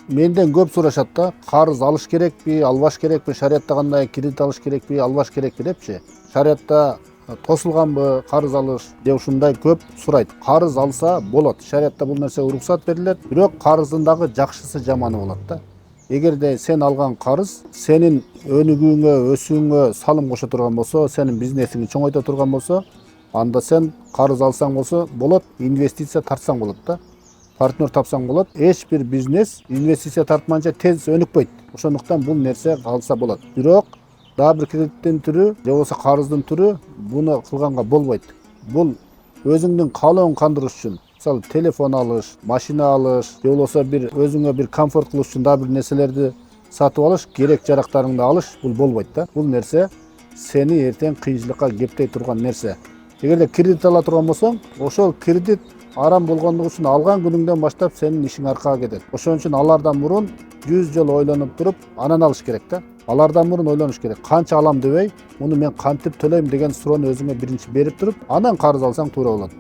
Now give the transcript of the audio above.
менден көп сурашат да, карыз алыш керекпи, албаш керекпи, шариятта кандай кредит алыш керекпи, албаш керекпи депчи. Шариятта тосулганбы карыз алыш деп ушундай көп сурайт. Карыз алса болот. Шариятта бул нерсе уруксат берилет, бирок карыздын дагы жакшысы жаманы болот да. Эгерде сен алган карыз сенин өнүгүүңө, өсүүңө салым кошо турган болсо, сенин бизнесиңди чоңойто турган болсо, анда сен карыз алсаң болсо болот, инвестиция тартсаң болот да. Партнер тапсаң болот. Эч бир бизнес инвестиция тартмайынча тез өнүкпөйт. Ошондуктан бул нерсе алса болот. Бирок дагы бир кредиттин түрү, же болбосо карыздын түрү буну кылганга болбойт. Бул өзүңдүн каалооңду кандырыш үчүн, мисалы телефон алыш, машина алыш, же болбосо бир өзүңө бир комфорт кылыш үчүн дагы бир нерселерди сатып алыш, керек жарактарыңды алыш, бул болбойт да. Бул нерсе сени эртең кыйынчылыкка кептей турган нерсе. Эгерде кредит ала турган болсоң, ошол кредит арам болгондугу үчүн алган күнүңдөн баштап сенин ишиң аркага кетет. Ошон үчүн алардан мурун 100 жолу ойлонуп туруп анан алыш керек да. Алардан мурун ойлонуш керек. Канча алам дебей, муну мен кантип төлөйм деген суроону өзүңө биринчи берип туруп, анан карыз алсаң туура болот.